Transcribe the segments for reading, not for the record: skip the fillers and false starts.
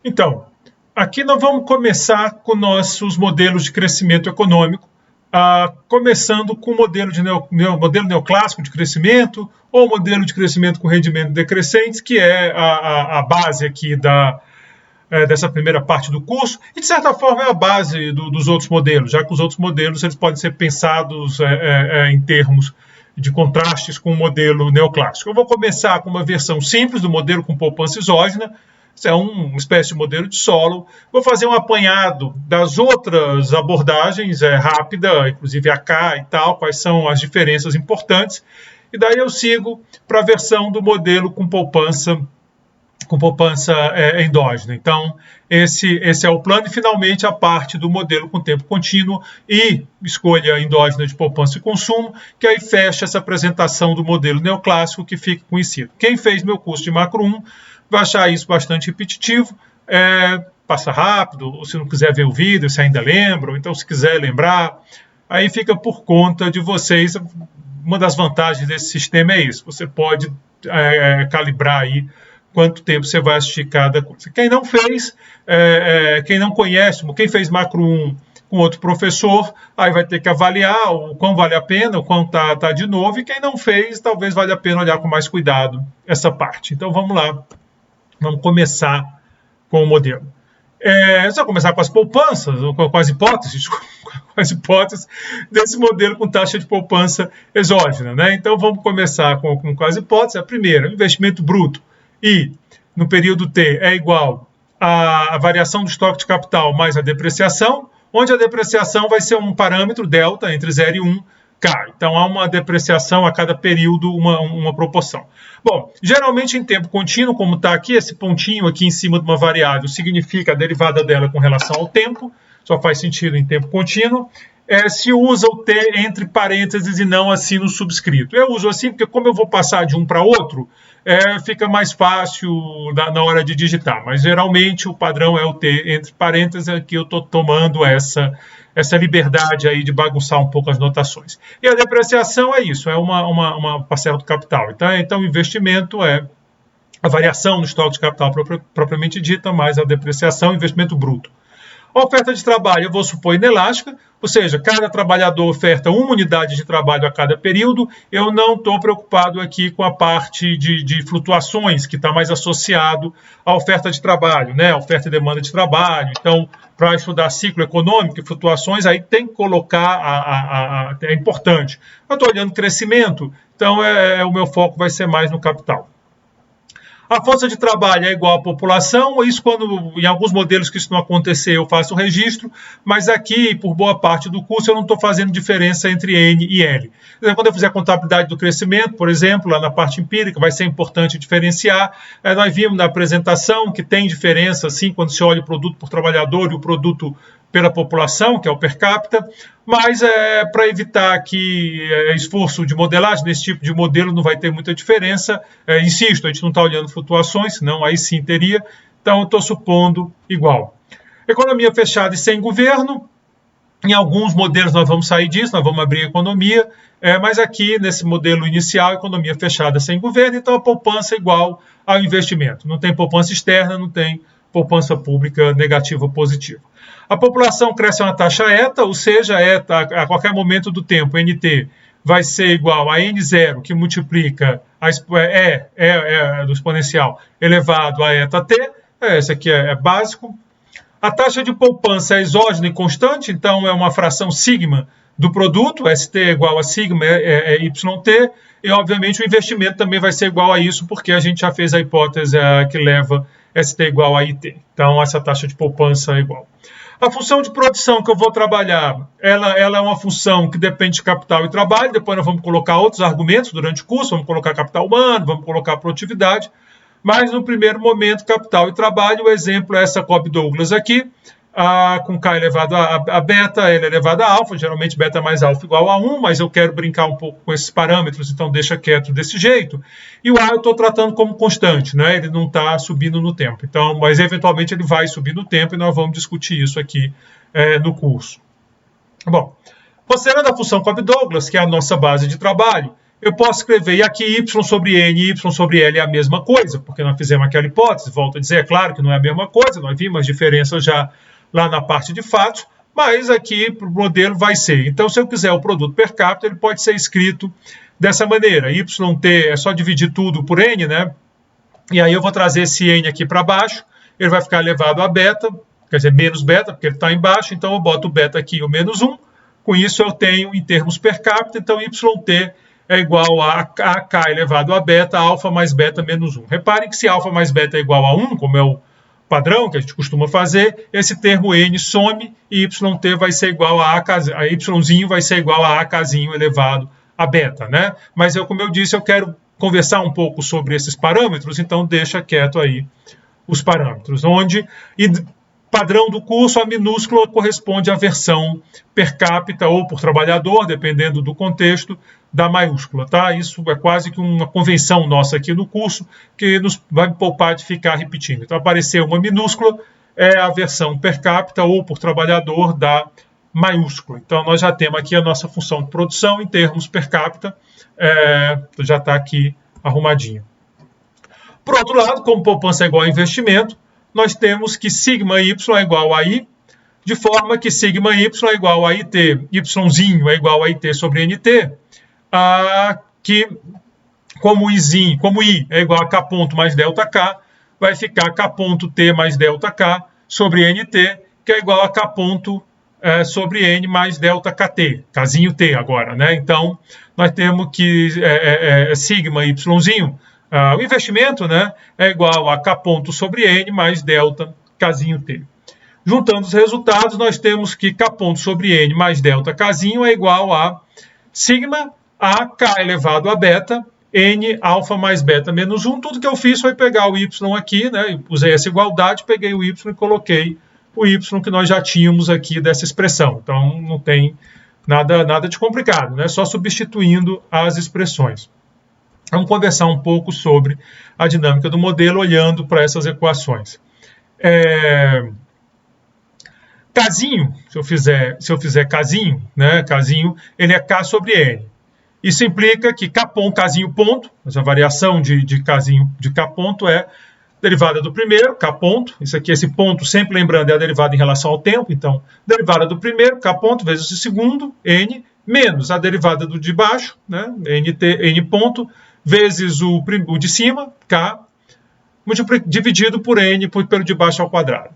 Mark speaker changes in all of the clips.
Speaker 1: Então, aqui nós vamos começar com nossos modelos de crescimento econômico, começando com o modelo neoclássico de crescimento, ou modelo de crescimento com rendimento decrescente, que é a base aqui dessa primeira parte do curso, e de certa forma é a base dos outros modelos, já que os outros modelos eles podem ser pensados em termos de contrastes com o modelo neoclássico. Eu vou começar com uma versão simples do modelo com poupança exógena. Isso é uma espécie de modelo de solo. Vou fazer um apanhado das outras abordagens, rápida, inclusive a K e tal, quais são as diferenças importantes. E daí eu sigo para a versão do modelo com poupança endógena. Então, esse é o plano. E, finalmente, a parte do modelo com tempo contínuo e escolha endógena de poupança e consumo, que aí fecha essa apresentação do modelo neoclássico que fica conhecido. Quem fez meu curso de Macro 1 vai achar isso bastante repetitivo, passa rápido, ou se não quiser ver o vídeo, se ainda lembra, ou então se quiser lembrar, aí fica por conta de vocês. Uma das vantagens desse sistema é isso, você pode calibrar aí quanto tempo você vai assistir cada coisa. Quem não fez, quem não conhece, quem fez Macro 1 com outro professor, aí vai ter que avaliar o quão vale a pena, o quão tá de novo, e quem não fez, talvez valha a pena olhar com mais cuidado essa parte. Então vamos lá. Vamos começar com o modelo. Só começar com as poupanças, com as hipóteses desse modelo com taxa de poupança exógena, né? Então vamos começar com as hipóteses. A primeira, investimento bruto I no período T é igual à variação do estoque de capital mais a depreciação, onde a depreciação vai ser um parâmetro delta entre 0 e 1, K. Então, há uma depreciação a cada período, uma proporção. Bom, geralmente em tempo contínuo, como está aqui, esse pontinho aqui em cima de uma variável significa a derivada dela com relação ao tempo, só faz sentido em tempo contínuo. Se usa o T entre parênteses e não assim no subscrito. Eu uso assim porque, como eu vou passar de um para outro, fica mais fácil na hora de digitar. Mas, geralmente, o padrão é o T entre parênteses, aqui eu estou tomando essa liberdade aí de bagunçar um pouco as notações. E a depreciação é isso, é uma parcela do capital. Então, o investimento é a variação no estoque de capital propriamente dita, mais a depreciação, investimento bruto. A oferta de trabalho eu vou supor inelástica, ou seja, cada trabalhador oferta uma unidade de trabalho a cada período. Eu não estou preocupado aqui com a parte de flutuações, que está mais associado à oferta de trabalho, né? A oferta e demanda de trabalho. Então, para estudar ciclo econômico e flutuações, aí tem que colocar, é importante. Eu estou olhando crescimento, então o meu foco vai ser mais no capital. A força de trabalho é igual à população, isso quando, em alguns modelos que isso não acontecer, eu faço o registro, mas aqui, por boa parte do curso, eu não estou fazendo diferença entre N e L. Então, quando eu fizer a contabilidade do crescimento, por exemplo, lá na parte empírica, vai ser importante diferenciar. Nós vimos na apresentação que tem diferença, sim, quando se olha o produto por trabalhador e o produto pela população, que é o per capita, mas para evitar aqui esforço de modelagem, nesse tipo de modelo não vai ter muita diferença. Insisto, a gente não está olhando flutuações, senão aí sim teria, então eu estou supondo igual. Economia fechada e sem governo, em alguns modelos nós vamos sair disso, nós vamos abrir a economia, mas aqui nesse modelo inicial, economia fechada sem governo, então a poupança é igual ao investimento. Não tem poupança externa, não tem poupança pública negativa ou positiva. A população cresce a uma taxa eta, ou seja, eta a qualquer momento do tempo, NT, vai ser igual a N0, que multiplica do exponencial elevado a eta t. Esse aqui é básico. A taxa de poupança é exógena e constante, então é uma fração sigma do produto, ST é igual a sigma YT, e obviamente o investimento também vai ser igual a isso, porque a gente já fez a hipótese que leva ST igual a IT. Então essa taxa de poupança é igual. A função de produção que eu vou trabalhar, ela é uma função que depende de capital e trabalho. Depois nós vamos colocar outros argumentos durante o curso, vamos colocar capital humano, vamos colocar produtividade. Mas no primeiro momento, capital e trabalho, o exemplo é essa Cobb-Douglas aqui, com K elevado a beta, L elevado a alfa, geralmente beta mais alfa igual a 1, mas eu quero brincar um pouco com esses parâmetros, então deixa quieto desse jeito. E o A eu estou tratando como constante, né? Ele não está subindo no tempo. Então, mas eventualmente ele vai subir no tempo e nós vamos discutir isso aqui no curso. Bom, considerando a função Cobb-Douglas, que é a nossa base de trabalho, eu posso escrever, e aqui y sobre n e y sobre l é a mesma coisa, porque nós fizemos aquela hipótese, volto a dizer, é claro que não é a mesma coisa, nós vimos as diferenças já lá na parte de fatos, mas aqui para o modelo vai ser. Então, se eu quiser o produto per capita, ele pode ser escrito dessa maneira, yt é só dividir tudo por n, né? E aí eu vou trazer esse n aqui para baixo, ele vai ficar elevado a beta, quer dizer, menos beta, porque ele está embaixo, então eu boto o beta aqui, o menos 1, com isso eu tenho em termos per capita, então yt é igual a k elevado a beta, alfa mais beta menos 1. Reparem que se alfa mais beta é igual a 1, como é o padrão que a gente costuma fazer, esse termo n some e yt vai ser igual a yzinho vai ser igual a akzinho elevado a beta, né? Mas como eu disse, eu quero conversar um pouco sobre esses parâmetros, então deixa quieto aí os parâmetros, padrão do curso, a minúscula corresponde à versão per capita ou por trabalhador, dependendo do contexto, da maiúscula, tá? Isso é quase que uma convenção nossa aqui no curso, que nos vai poupar de ficar repetindo. Então, apareceu uma minúscula, é a versão per capita ou por trabalhador da maiúscula. Então, nós já temos aqui a nossa função de produção em termos per capita, já está aqui arrumadinho. Por outro lado, como poupança é igual a investimento, nós temos que sigma y é igual a i, de forma que sigma y é igual a it, yzinho é igual a it sobre nt, que como i é igual a k ponto mais delta k, vai ficar k ponto t mais delta k sobre nt, que é igual a k ponto sobre n mais delta kt, kzinho t agora, né? Então, nós temos que sigma yzinho, o investimento, né, é igual a k ponto sobre n mais delta kzinho t. Juntando os resultados, nós temos que k ponto sobre n mais delta kzinho é igual a sigma a k elevado a beta, n alfa mais beta menos 1. Tudo que eu fiz foi pegar o y aqui, né, usei essa igualdade, peguei o y e coloquei o y que nós já tínhamos aqui dessa expressão. Então, não tem nada de complicado, né, só substituindo as expressões. Vamos conversar um pouco sobre a dinâmica do modelo olhando para essas equações. Kzinho, se eu fizer Kzinho, né, Kzinho, ele é K sobre N. Isso implica que K ponto, Kzinho ponto, essa variação de Kzinho de K ponto é derivada do primeiro, K ponto, isso aqui, esse ponto, sempre lembrando, é a derivada em relação ao tempo, então, derivada do primeiro, K ponto, vezes o segundo, N, menos a derivada do de baixo, né, N ponto, vezes o de cima, K, dividido por N, pelo de baixo ao quadrado.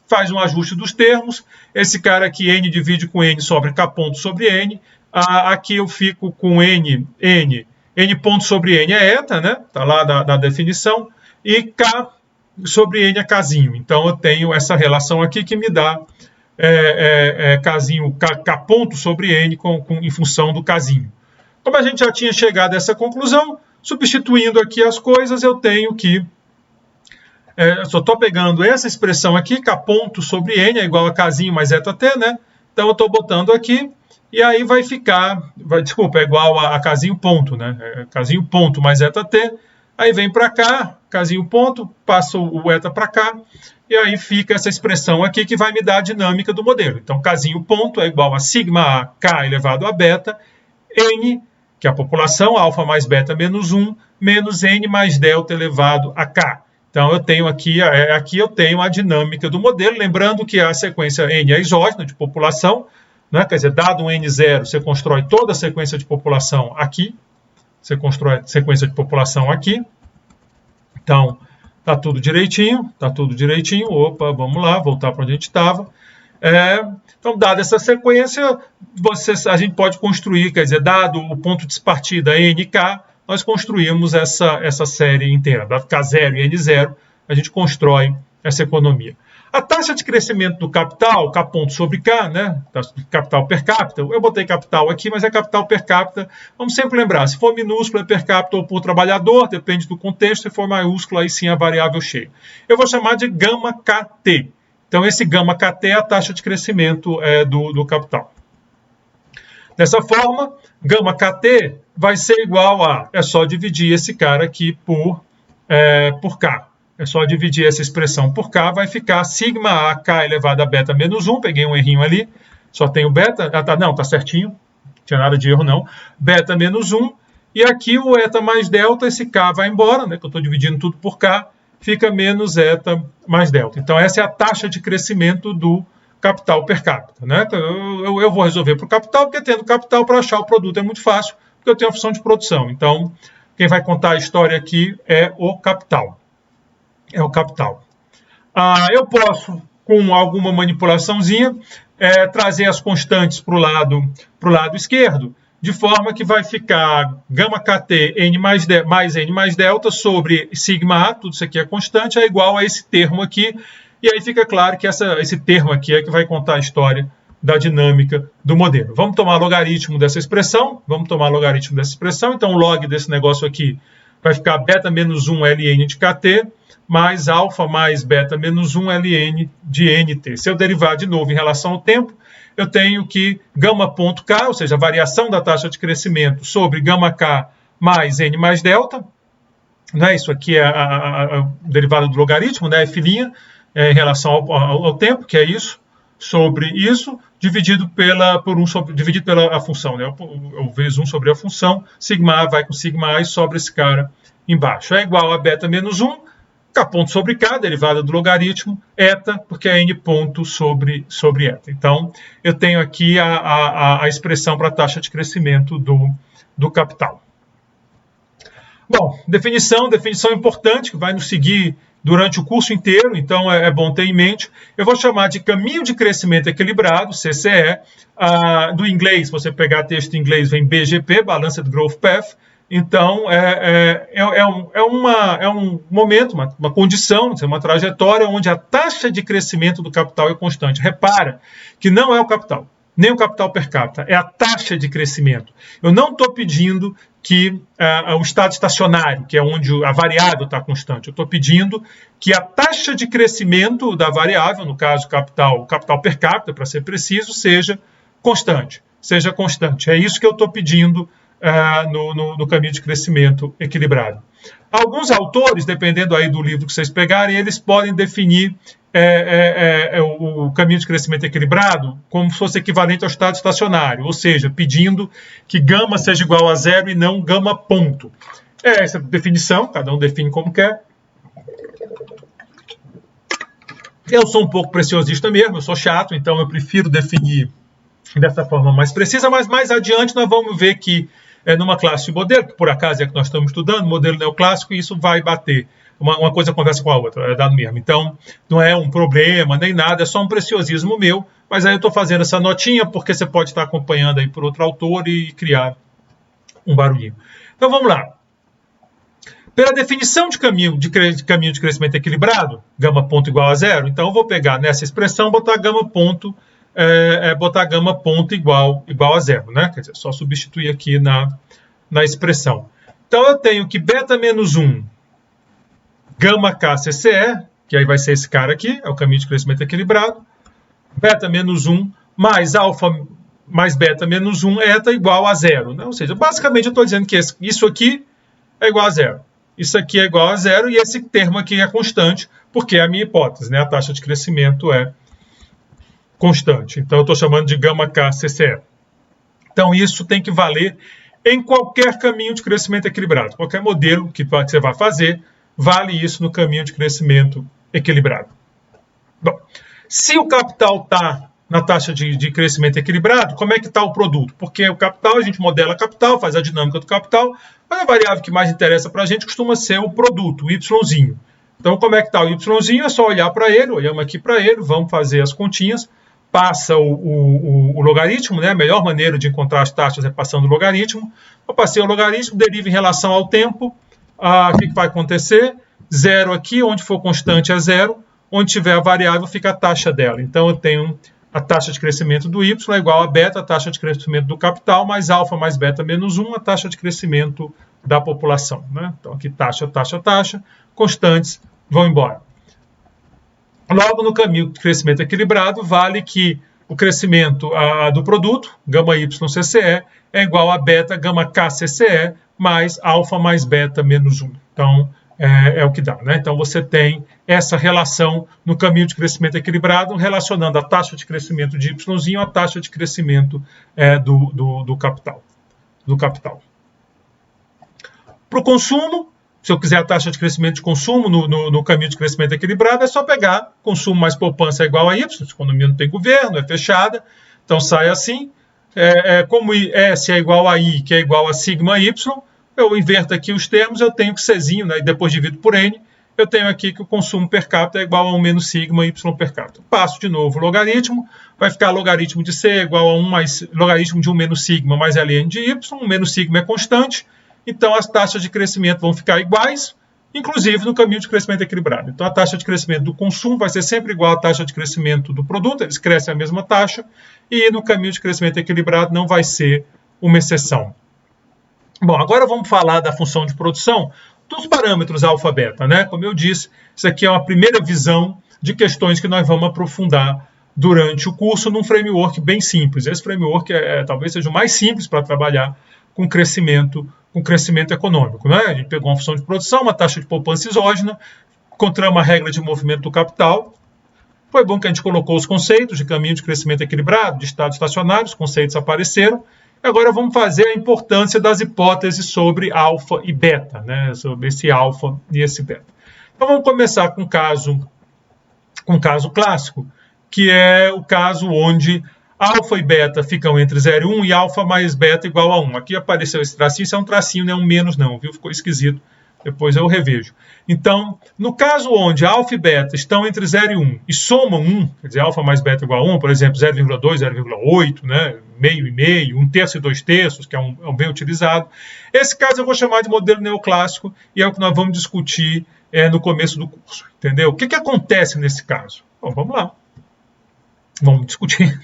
Speaker 1: Faz um ajuste dos termos, esse cara aqui, N divide com N, sobra K ponto sobre N, aqui eu fico com N ponto sobre N é eta, né? Está lá na definição, e K sobre N é Kzinho. Então, eu tenho essa relação aqui que me dá Kzinho, K ponto sobre N em função do Kzinho. Como a gente já tinha chegado a essa conclusão, substituindo aqui as coisas, eu tenho que... só estou pegando essa expressão aqui, K ponto sobre N é igual a Kzinho mais eta t, né? Então, eu estou botando aqui, e aí vai ficar... é igual a Kzinho ponto, né? Kzinho ponto mais eta t, aí vem para cá, Kzinho ponto, passa o eta para cá, e aí fica essa expressão aqui que vai me dar a dinâmica do modelo. Então, Kzinho ponto é igual a sigma a k elevado a beta, n, que é a população, alfa mais beta menos 1, menos n mais delta elevado a k. Então, eu tenho aqui eu tenho a dinâmica do modelo, lembrando que a sequência n é isógena de população, né? Quer dizer, dado um n0, você constrói toda a sequência de população aqui, você constrói a sequência de população aqui. Então, está tudo direitinho, Opa, vamos lá, voltar para onde a gente estava. Então, dada essa sequência, a gente pode construir, quer dizer, dado o ponto de partida nk, nós construímos essa série inteira. Dado K0 e N0, a gente constrói essa economia. A taxa de crescimento do capital, K ponto sobre K, né? Capital per capita, eu botei capital aqui, mas é capital per capita. Vamos sempre lembrar, se for minúsculo é per capita ou por trabalhador, depende do contexto, se for maiúsculo, aí sim a variável cheia. Eu vou chamar de gama KT. Então, esse gama KT é a taxa de crescimento do capital. Dessa forma, gama KT vai ser igual a... É só dividir esse cara aqui por K. É só dividir essa expressão por K, vai ficar sigma a K elevado a beta menos 1. Peguei um errinho ali, só tenho beta. Não, tá certinho, não tinha nada de erro não. Beta menos 1 E aqui o eta mais delta, esse K vai embora, né, que eu estou dividindo tudo por K, fica menos eta mais delta. Então, essa é a taxa de crescimento do capital per capita. Né? Eu vou resolver para o capital, porque tendo capital para achar o produto é muito fácil, porque eu tenho a função de produção. Então, quem vai contar a história aqui é o capital. É o capital. Eu posso, com alguma manipulaçãozinha, trazer as constantes para o lado esquerdo, de forma que vai ficar gama kt n mais n mais delta sobre sigma a, tudo isso aqui é constante, é igual a esse termo aqui, e aí fica claro que esse termo aqui é que vai contar a história da dinâmica do modelo. Vamos tomar logaritmo dessa expressão, então o log desse negócio aqui vai ficar beta menos 1 ln de kt, mais alfa mais beta menos 1 ln de nt. Se eu derivar de novo em relação ao tempo, eu tenho que gama.k, ou seja, a variação da taxa de crescimento sobre gama k mais n mais delta, né? Isso aqui é a derivada do logaritmo, né? F' em relação ao tempo, que é isso, sobre isso, dividido pela função, né? Eu vezes 1 sobre a função, sigma a vai com sigma a e sobra esse cara embaixo. É igual a beta menos 1, K ponto sobre K, derivada do logaritmo, eta, porque é n ponto sobre eta. Então, eu tenho aqui a expressão para a taxa de crescimento do capital. Bom, definição importante, que vai nos seguir durante o curso inteiro, então é bom ter em mente. Eu vou chamar de caminho de crescimento equilibrado, CCE. Do inglês, se você pegar texto em inglês, vem BGP, Balanced Growth Path. Então, é um momento, uma condição, uma trajetória onde a taxa de crescimento do capital é constante. Repara que não é o capital, nem o capital per capita, é a taxa de crescimento. Eu não estou pedindo que o estado estacionário, que é onde a variável está constante, eu estou pedindo que a taxa de crescimento da variável, no caso o capital per capita, para ser preciso, seja constante. É isso que eu estou pedindo no caminho de crescimento equilibrado. Alguns autores, dependendo aí do livro que vocês pegarem, eles podem definir o caminho de crescimento equilibrado como se fosse equivalente ao estado estacionário, ou seja, pedindo que gama seja igual a zero e não gama ponto. É essa definição, cada um define como quer. Eu sou um pouco preciosista mesmo, eu sou chato, então eu prefiro definir dessa forma mais precisa, mas mais adiante nós vamos ver que numa classe de modelo, que por acaso é que nós estamos estudando, modelo neoclássico, e isso vai bater. Uma coisa conversa com a outra, é dado mesmo. Então, não é um problema nem nada, é só um preciosismo meu, mas aí eu estou fazendo essa notinha porque você pode estar acompanhando aí por outro autor e criar um barulhinho. Então, vamos lá. Pela definição de caminho de crescimento equilibrado, gama ponto igual a zero, então eu vou pegar nessa expressão, botar gama ponto igual a zero, né? Quer dizer, só substituir aqui na expressão. Então, eu tenho que beta menos 1, gama k CCE, que aí vai ser esse cara aqui, é o caminho de crescimento equilibrado, beta menos 1 mais alfa mais beta menos 1 eta igual a zero. Né? Ou seja, basicamente eu estou dizendo que isso aqui é igual a zero. Isso aqui é igual a zero e esse termo aqui é constante, porque é a minha hipótese, né? A taxa de crescimento é constante. Então, eu estou chamando de gama k CCE. Então, isso tem que valer em qualquer caminho de crescimento equilibrado. Qualquer modelo que você vai fazer, vale isso no caminho de crescimento equilibrado. Bom, se o capital está na taxa de crescimento equilibrado, como é que está o produto? Porque o capital, a gente modela capital, faz a dinâmica do capital, mas a variável que mais interessa para a gente costuma ser o produto, o Yzinho. Então, como é que está o Yzinho? É só olhar para ele, olhamos aqui para ele, vamos fazer as continhas, passa o logaritmo, né? A melhor maneira de encontrar as taxas é passando o logaritmo. Eu passei o logaritmo, deriva em relação ao tempo. O que vai acontecer? Zero aqui, onde for constante é zero, onde tiver a variável fica a taxa dela. Então, eu tenho a taxa de crescimento do y é igual a beta, a taxa de crescimento do capital, mais alfa mais beta menos 1, a taxa de crescimento da população. Né? Então, aqui taxa, constantes vão embora. Logo, no caminho de crescimento equilibrado, vale que o crescimento do produto, gama y CCE, é igual a beta gama k CCE, mais alfa mais beta menos 1. Então, é o que dá. Né? Então, você tem essa relação no caminho de crescimento equilibrado, relacionando a taxa de crescimento de y à taxa de crescimento do capital. Para o consumo, se eu quiser a taxa de crescimento de consumo no caminho de crescimento equilibrado, é só pegar consumo mais poupança é igual a Y, a economia não tem governo, é fechada, então sai assim. Como S é igual a I, que é igual a sigma Y, eu inverto aqui os termos, eu tenho que Czinho, né, e depois divido por N, eu tenho aqui que o consumo per capita é igual a 1 menos sigma Y per capita. Passo de novo o logaritmo, vai ficar logaritmo de C igual a 1 mais logaritmo de 1 menos sigma mais ln de Y, 1 menos sigma é constante, então as taxas de crescimento vão ficar iguais, inclusive no caminho de crescimento equilibrado. Então a taxa de crescimento do consumo vai ser sempre igual à taxa de crescimento do produto, eles crescem a mesma taxa, e no caminho de crescimento equilibrado não vai ser uma exceção. Bom, agora vamos falar da função de produção dos parâmetros alfa e beta, né? Como eu disse, isso aqui é uma primeira visão de questões que nós vamos aprofundar durante o curso num framework bem simples. Esse framework talvez seja o mais simples para trabalhar com crescimento econômico, né? A gente pegou uma função de produção, uma taxa de poupança exógena, encontramos uma regra de movimento do capital. Foi bom que a gente colocou os conceitos de caminho de crescimento equilibrado, de estado estacionário, os conceitos apareceram. Agora vamos fazer a importância das hipóteses sobre alfa e beta, né? Sobre esse alfa e esse beta. Então vamos começar com um caso clássico, que é o caso onde alfa e beta ficam entre 0 e 1 e alfa mais beta igual a 1. Aqui apareceu esse tracinho, isso é um tracinho, não é um menos não, viu? Ficou esquisito, depois eu revejo. Então, no caso onde alfa e beta estão entre 0 e 1 e somam 1, quer dizer, alfa mais beta igual a 1, por exemplo, 0,2, 0,8, né? Meio e meio, 1/3 e 2/3, que é um bem utilizado. Esse caso eu vou chamar de modelo neoclássico e é o que nós vamos discutir no começo do curso, entendeu? O que acontece nesse caso? Bom, vamos lá. Vamos discutir.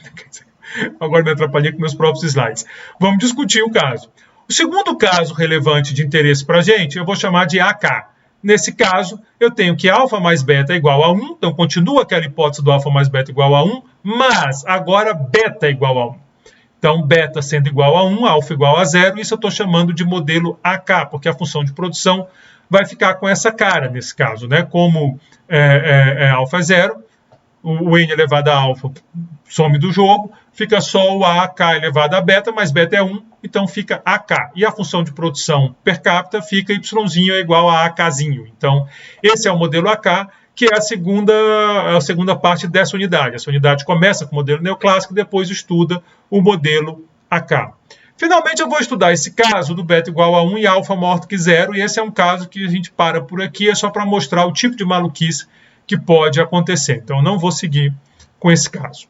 Speaker 1: Agora me atrapalhei com meus próprios slides. Vamos discutir o caso. O segundo caso relevante de interesse para a gente, eu vou chamar de AK. Nesse caso, eu tenho que alfa mais beta é igual a 1, então continua aquela hipótese do alfa mais beta igual a 1, mas agora beta é igual a 1. Então, beta sendo igual a 1, alfa igual a 0, isso eu estou chamando de modelo AK, porque a função de produção vai ficar com essa cara nesse caso, né? Como alfa é 0, o n elevado a alfa some do jogo, fica só o AK elevado a beta, mas beta é 1, então fica AK. E a função de produção per capita fica y é igual a AKzinho. Então, esse é o modelo AK, que é a segunda parte dessa unidade. Essa unidade começa com o modelo neoclássico e depois estuda o modelo AK. Finalmente, eu vou estudar esse caso do beta igual a 1 e alfa maior do que 0, e esse é um caso que a gente para por aqui, é só para mostrar o tipo de maluquice que pode acontecer. Então, eu não vou seguir com esse caso.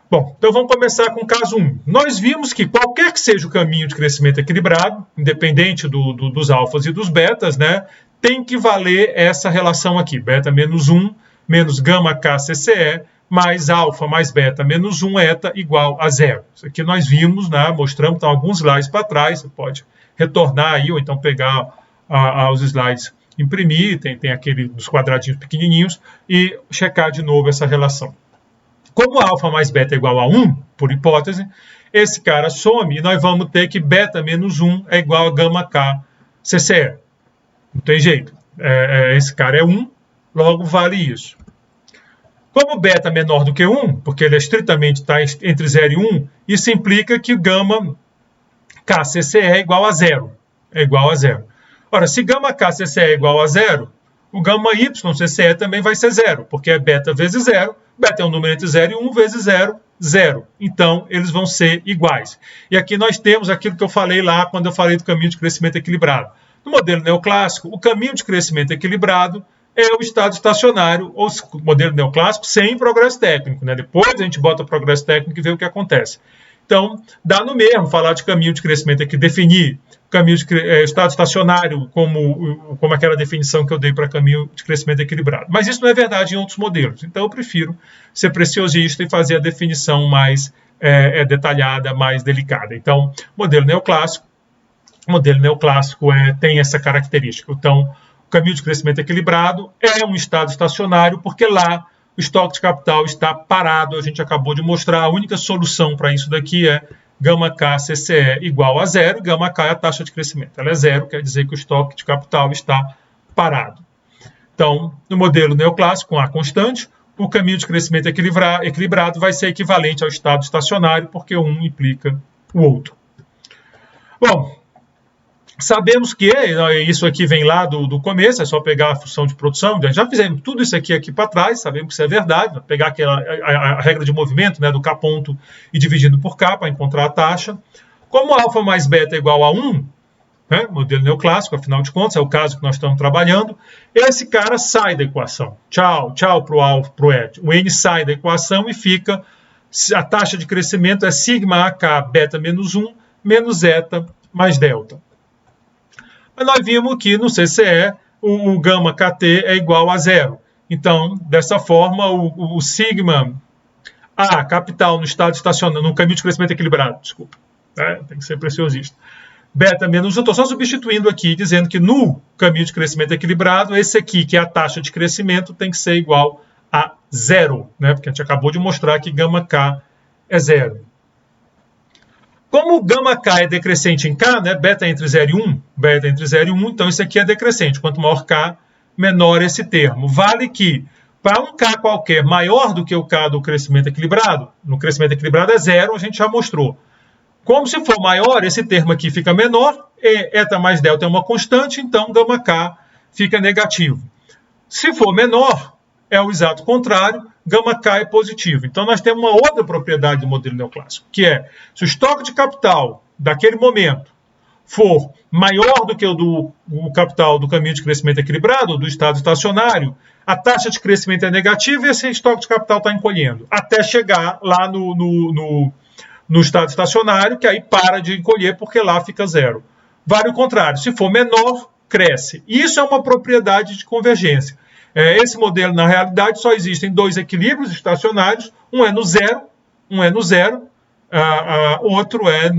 Speaker 1: Bom, então vamos começar com o caso 1. Nós vimos que qualquer que seja o caminho de crescimento equilibrado, independente dos alfas e dos betas, né, tem que valer essa relação aqui, beta menos 1 menos gama K CCE mais alfa mais beta menos 1 eta igual a 0. Isso aqui nós vimos, né, mostramos, então, alguns slides para trás, você pode retornar aí, ou então pegar os slides, imprimir, tem aquele dos quadradinhos pequenininhos, e checar de novo essa relação. Como alfa mais beta é igual a 1, por hipótese, esse cara some e nós vamos ter que beta menos 1 é igual a gama K CCE. Não tem jeito. Esse cara é 1, logo vale isso. Como beta é menor do que 1, porque ele estritamente está entre 0 e 1, isso implica que gama K CCE é igual a 0. É igual a 0. Ora, se gama K CCE é igual a 0, o gama Y CCE também vai ser 0, porque é beta vezes 0. Beta é um número entre 0 e 1 vezes 0, 0. Então, eles vão ser iguais. E aqui nós temos aquilo que eu falei lá quando eu falei do caminho de crescimento equilibrado. No modelo neoclássico, o caminho de crescimento equilibrado é o estado estacionário, ou modelo neoclássico, sem progresso técnico, né? Depois a gente bota o progresso técnico e vê o que acontece. Então, dá no mesmo falar de caminho de crescimento aqui, definir caminho de estado estacionário como aquela definição que eu dei para caminho de crescimento equilibrado. Mas isso não é verdade em outros modelos. Então, eu prefiro ser preciosista e fazer a definição mais detalhada, mais delicada. Então, modelo neoclássico tem essa característica. Então, o caminho de crescimento equilibrado é um estado estacionário, porque lá o estoque de capital está parado. A gente acabou de mostrar, a única solução para isso daqui é gama K CCE igual a 0, gama K é a taxa de crescimento. Ela é 0, quer dizer que o estoque de capital está parado. Então, no modelo neoclássico, com A constante, o caminho de crescimento equilibrado vai ser equivalente ao estado estacionário, porque um implica o outro. Bom, Sabemos que isso aqui vem lá do começo, é só pegar a função de produção. Já fizemos tudo isso aqui para trás, sabemos que isso é verdade. Pegar a regra de movimento, né, do K ponto e dividido por K para encontrar a taxa. Como alfa mais beta é igual a 1, né, modelo neoclássico, afinal de contas, é o caso que nós estamos trabalhando, esse cara sai da equação. Tchau para o alfa, para o Ed. O N sai da equação e fica, a taxa de crescimento é sigma AK beta menos 1 menos eta mais delta. Mas nós vimos que no CCE o gama KT é igual a 0. Então, dessa forma, o sigma A capital no estado estacionário, no caminho de crescimento equilibrado, desculpa, né? Tem que ser preciosista. Beta menos 1, estou só substituindo aqui, dizendo que no caminho de crescimento equilibrado, esse aqui, que é a taxa de crescimento, tem que ser igual a 0, né? Porque a gente acabou de mostrar que gama K é 0. Como o gama K é decrescente em K, né, beta entre 0 e 1, beta entre 0 e 1, então isso aqui é decrescente. Quanto maior K, menor esse termo. Vale que, para um K qualquer maior do que o K do crescimento equilibrado, no crescimento equilibrado é 0, a gente já mostrou. Como se for maior, esse termo aqui fica menor, eta mais delta é uma constante, então gama K fica negativo. Se for menor, é o exato contrário, gama K é positivo. Então, nós temos uma outra propriedade do modelo neoclássico, que é, se o estoque de capital daquele momento for maior do que o do capital do caminho de crescimento equilibrado, do estado estacionário, a taxa de crescimento é negativa e esse estoque de capital está encolhendo, até chegar lá no estado estacionário, que aí para de encolher porque lá fica 0. Vale o contrário, se for menor, cresce. Isso é uma propriedade de convergência. Esse modelo, na realidade, só existem dois equilíbrios estacionários, um é no zero, outro é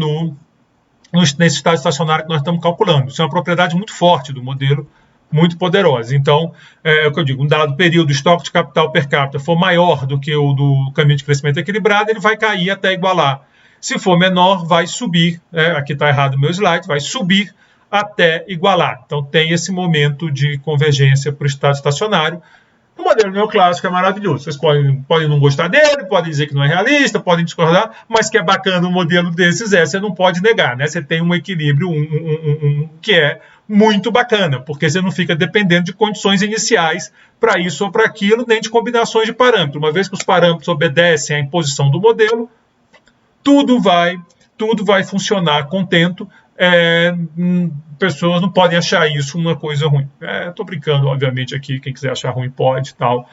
Speaker 1: nesse estado estacionário que nós estamos calculando. Isso é uma propriedade muito forte do modelo, muito poderosa. Então, é o que eu digo, um dado período, o estoque de capital per capita for maior do que o do caminho de crescimento equilibrado, ele vai cair até igualar. Se for menor, vai subir, aqui está errado o meu slide, vai subir até igualar. Então, tem esse momento de convergência para o estado estacionário. O modelo neoclássico é maravilhoso. Vocês podem não gostar dele, podem dizer que não é realista, podem discordar, mas que é bacana um modelo desses você não pode negar, né? Você tem um equilíbrio que é muito bacana, porque você não fica dependendo de condições iniciais para isso ou para aquilo, nem de combinações de parâmetros. Uma vez que os parâmetros obedecem à imposição do modelo, tudo vai funcionar contento. Pessoas não podem achar isso uma coisa ruim. Estou brincando, obviamente, aqui. Quem quiser achar ruim pode, tal.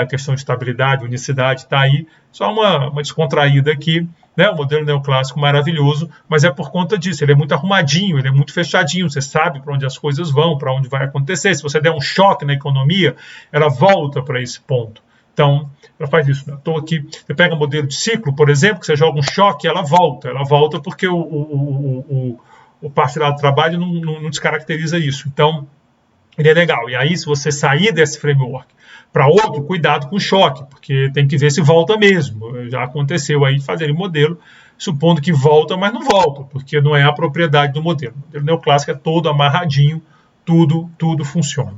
Speaker 1: Questão de estabilidade, unicidade, está aí. Só uma descontraída aqui. Né? O modelo neoclássico maravilhoso, mas é por conta disso. Ele é muito arrumadinho, ele é muito fechadinho. Você sabe para onde as coisas vão, para onde vai acontecer. Se você der um choque na economia, ela volta para esse ponto. Então, ela faz isso. Né? Estou aqui, você pega um modelo de ciclo, por exemplo, que você joga um choque, ela volta porque o parcelado do trabalho não descaracteriza isso. Então, ele é legal. E aí, se você sair desse framework para outro, cuidado com o choque, porque tem que ver se volta mesmo. Já aconteceu aí fazerem modelo, supondo que volta, mas não volta, porque não é a propriedade do modelo. O modelo neoclássico é todo amarradinho, tudo funciona.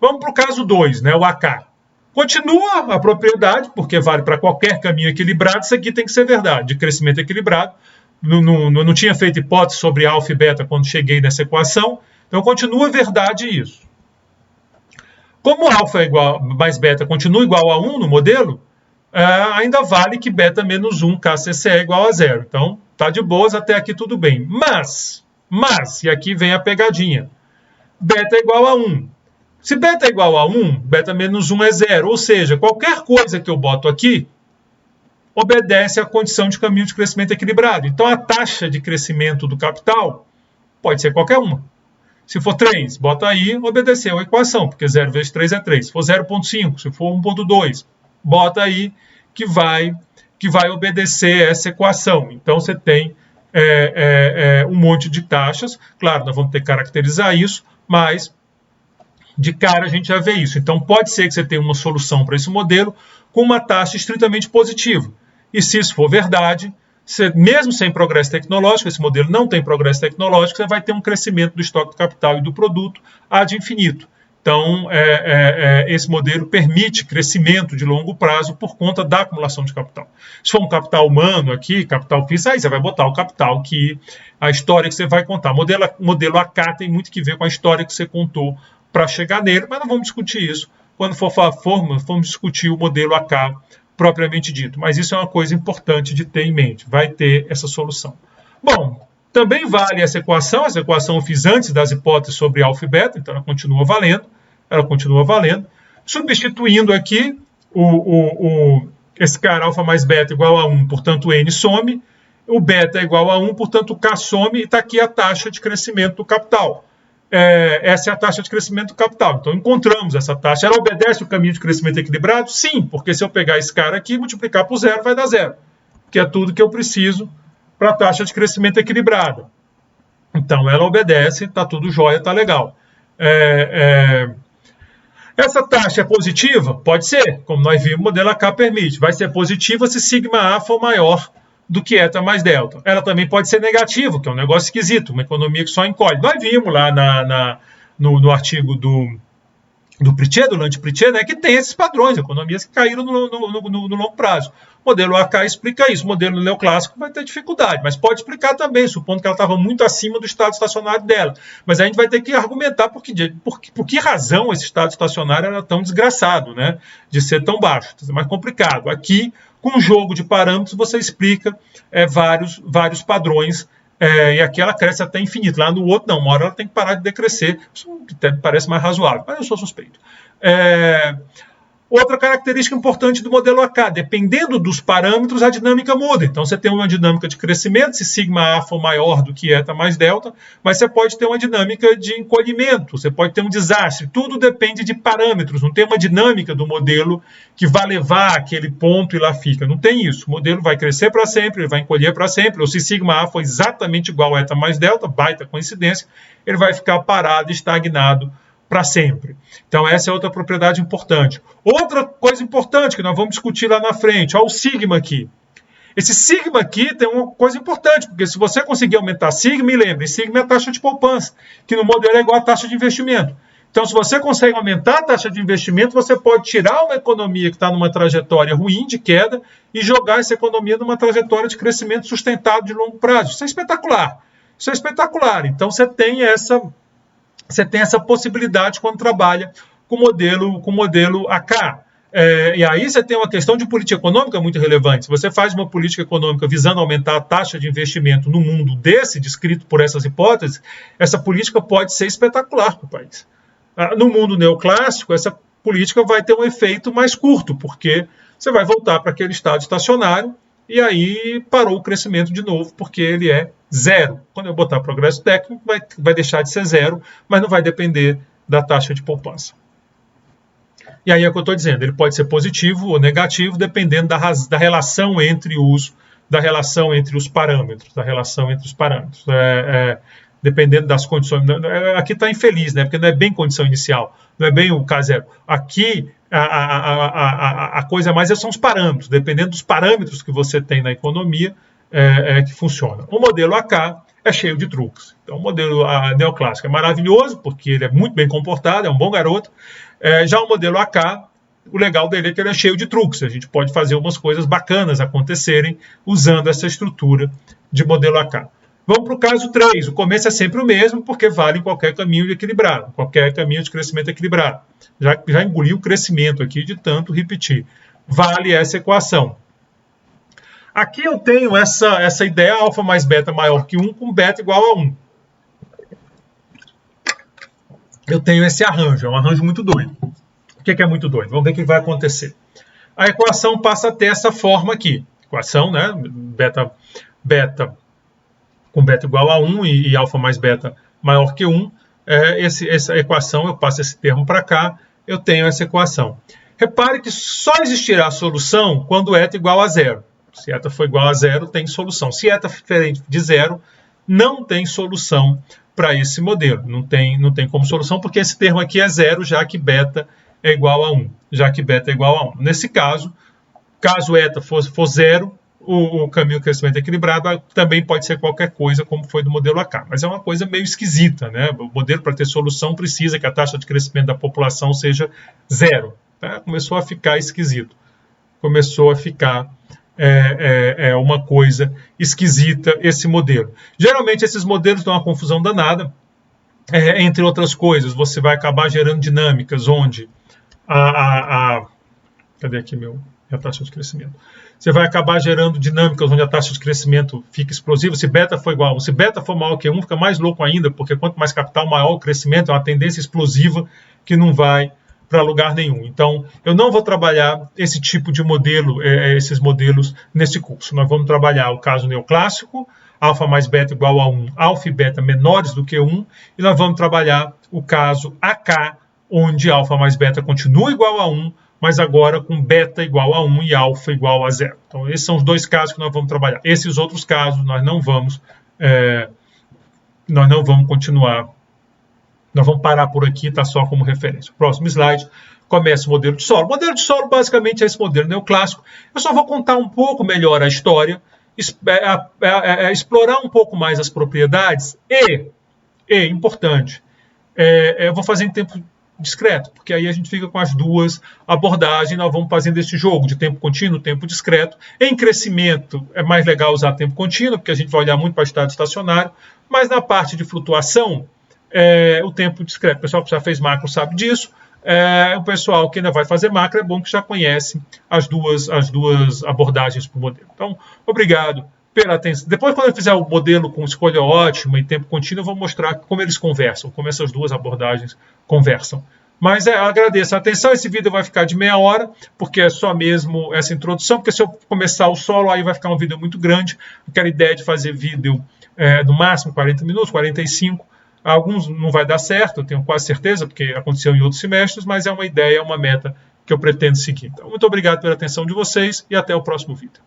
Speaker 1: Vamos para o caso 2, né, o AK. Continua a propriedade, porque vale para qualquer caminho equilibrado, isso aqui tem que ser verdade, de crescimento equilibrado. Não tinha feito hipótese sobre alfa e beta quando cheguei nessa equação, então continua verdade isso. Como alfa mais beta continua igual a 1 no modelo, ainda vale que beta menos 1 KCCE é igual a 0. Então, tá de boas, até aqui tudo bem. Mas, e aqui vem a pegadinha, beta é igual a 1. Se beta é igual a 1, beta menos 1 é 0. Ou seja, qualquer coisa que eu boto aqui obedece à condição de caminho de crescimento equilibrado. Então, a taxa de crescimento do capital pode ser qualquer uma. Se for 3, bota aí, obedeceu a equação, porque 0 vezes 3 é 3. Se for 0,5, se for 1,2, bota aí que vai obedecer essa equação. Então, você tem um monte de taxas. Claro, nós vamos ter que caracterizar isso, mas de cara a gente já vê isso. Então, pode ser que você tenha uma solução para esse modelo com uma taxa estritamente positiva. E se isso for verdade, mesmo sem progresso tecnológico, esse modelo não tem progresso tecnológico, você vai ter um crescimento do estoque de capital e do produto ad infinito. Então, esse modelo permite crescimento de longo prazo por conta da acumulação de capital. Se for um capital humano aqui, capital físico, aí você vai botar o capital a história que você vai contar. Modelo AK tem muito que ver com a história que você contou para chegar nele, mas não vamos discutir isso quando formos discutir o modelo AK propriamente dito. Mas isso é uma coisa importante de ter em mente. Vai ter essa solução. Bom, também vale essa equação eu fiz antes das hipóteses sobre alfa e beta, então ela continua valendo. Substituindo aqui esse cara alfa mais beta igual a 1, portanto N some, o beta é igual a 1, portanto K some, e está aqui a taxa de crescimento do capital. Essa é a taxa de crescimento do capital. Então encontramos essa taxa. Ela obedece o caminho de crescimento equilibrado? Sim, porque se eu pegar esse cara aqui e multiplicar por zero, vai dar zero, que é tudo que eu preciso para a taxa de crescimento equilibrada. Então ela obedece, está tudo jóia, está legal. Essa taxa é positiva? Pode ser, como nós vimos, o modelo AK permite. Vai ser positiva se sigma A for maior do que eta mais delta. Ela também pode ser negativa, que é um negócio esquisito, uma economia que só encolhe. Nós vimos lá no artigo do Pritchett, do Lance Pritchett, né, que tem esses padrões, economias que caíram no longo prazo. O modelo AK explica isso, o modelo neoclássico vai ter dificuldade, mas pode explicar também, supondo que ela estava muito acima do estado estacionário dela. Mas a gente vai ter que argumentar por que razão esse estado estacionário era tão desgraçado, né, de ser tão baixo. É mais complicado. Aqui, com um jogo de parâmetros, você explica vários padrões, e aqui ela cresce até infinito. Lá no outro, não, uma hora ela tem que parar de decrescer. Isso até me parece mais razoável, mas eu sou suspeito. Outra característica importante do modelo AK, dependendo dos parâmetros, a dinâmica muda. Então, você tem uma dinâmica de crescimento, se sigma A for maior do que eta mais delta, mas você pode ter uma dinâmica de encolhimento, você pode ter um desastre. Tudo depende de parâmetros, não tem uma dinâmica do modelo que vai levar aquele ponto e lá fica. Não tem isso. O modelo vai crescer para sempre, ele vai encolher para sempre, ou se sigma A for exatamente igual a eta mais delta, baita coincidência, ele vai ficar parado, estagnado para sempre. Então essa é outra propriedade importante. Outra coisa importante que nós vamos discutir lá na frente, olha o sigma aqui. Esse sigma aqui tem uma coisa importante, porque se você conseguir aumentar sigma, e lembre, sigma é a taxa de poupança, que no modelo é igual à taxa de investimento. Então se você consegue aumentar a taxa de investimento, você pode tirar uma economia que está numa trajetória ruim, de queda, e jogar essa economia numa trajetória de crescimento sustentado de longo prazo. Isso é espetacular. Isso é espetacular. Então você tem essa possibilidade quando trabalha com o modelo AK. E aí você tem uma questão de política econômica muito relevante. Se você faz uma política econômica visando aumentar a taxa de investimento no mundo descrito por essas hipóteses, essa política pode ser espetacular para o país. No mundo neoclássico, essa política vai ter um efeito mais curto, porque você vai voltar para aquele estado estacionário e aí parou o crescimento de novo, porque ele é zero. Quando eu botar progresso técnico, vai deixar de ser zero, mas não vai depender da taxa de poupança. E aí é o que eu estou dizendo, ele pode ser positivo ou negativo, dependendo da relação entre os parâmetros, dependendo das condições. Aqui está infeliz, né? Porque não é bem condição inicial, não é bem o K0. Aqui a coisa mais são os parâmetros, dependendo dos parâmetros que você tem na economia, que funciona. O modelo AK é cheio de truques. Então, o modelo neoclássico é maravilhoso, porque ele é muito bem comportado, é um bom garoto. Já o modelo AK, o legal dele é que ele é cheio de truques. A gente pode fazer umas coisas bacanas acontecerem usando essa estrutura de modelo AK. Vamos para o caso 3. O começo é sempre o mesmo, porque vale em qualquer caminho equilibrado, qualquer caminho de crescimento equilibrado. Já engoli o crescimento aqui de tanto repetir. Vale essa equação. Aqui eu tenho essa ideia alfa mais beta maior que 1 com beta igual a 1. Eu tenho esse arranjo, é um arranjo muito doido. O que é muito doido? Vamos ver o que vai acontecer. A equação passa a ter essa forma aqui. Equação, né? Beta com beta igual a 1 e alfa mais beta maior que 1. Essa equação, eu passo esse termo para cá, eu tenho essa equação. Repare que só existirá a solução quando eta igual a zero. Se eta for igual a zero, tem solução. Se eta for diferente de zero, não tem solução para esse modelo. Não tem como solução, porque esse termo aqui é zero, já que beta é igual a 1. Nesse caso eta for zero, o caminho de crescimento equilibrado também pode ser qualquer coisa, como foi do modelo AK. Mas é uma coisa meio esquisita, né? O modelo, para ter solução, precisa que a taxa de crescimento da população seja zero. Tá? Começou a ficar esquisito. Começou a ficar uma coisa esquisita esse modelo. Geralmente, esses modelos dão uma confusão danada. Entre outras coisas, você vai acabar gerando dinâmicas onde cadê aqui minha taxa de crescimento? Você vai acabar gerando dinâmicas onde a taxa de crescimento fica explosiva. Se beta for igual, se beta for maior que 1, fica mais louco ainda, porque quanto mais capital, maior o crescimento, é uma tendência explosiva que não vai para lugar nenhum. Então, eu não vou trabalhar esse tipo de modelo, esses modelos nesse curso. Nós vamos trabalhar o caso neoclássico, alfa mais beta igual a 1, alfa e beta menores do que 1, e nós vamos trabalhar o caso AK, onde alfa mais beta continua igual a 1, mas agora com beta igual a 1 e alfa igual a 0. Então, esses são os dois casos que nós vamos trabalhar. Esses outros casos nós não vamos continuar. Nós vamos parar por aqui, está só como referência. Próximo slide, começa o modelo de solo. O modelo de solo basicamente é esse modelo neoclássico. Eu só vou contar um pouco melhor a história, explorar um pouco mais as propriedades importante, eu vou fazer em tempo discreto, porque aí a gente fica com as duas abordagens, nós vamos fazendo esse jogo de tempo contínuo, tempo discreto. Em crescimento é mais legal usar tempo contínuo, porque a gente vai olhar muito para o estado estacionário, mas na parte de flutuação, o tempo discreto. O pessoal que já fez macro sabe disso, o pessoal que ainda vai fazer macro é bom que já conhece as duas abordagens para o modelo. Então, obrigado pela atenção. Depois, quando eu fizer o modelo com escolha ótima e tempo contínuo, eu vou mostrar como eles conversam, como essas duas abordagens conversam. Mas agradeço a atenção. Esse vídeo vai ficar de meia hora, porque é só mesmo essa introdução, porque se eu começar o solo, aí vai ficar um vídeo muito grande. Aquela ideia de fazer vídeo no máximo 40 minutos, 45. Alguns não vai dar certo, eu tenho quase certeza, porque aconteceu em outros semestres, mas é uma ideia, é uma meta que eu pretendo seguir. Então, muito obrigado pela atenção de vocês e até o próximo vídeo.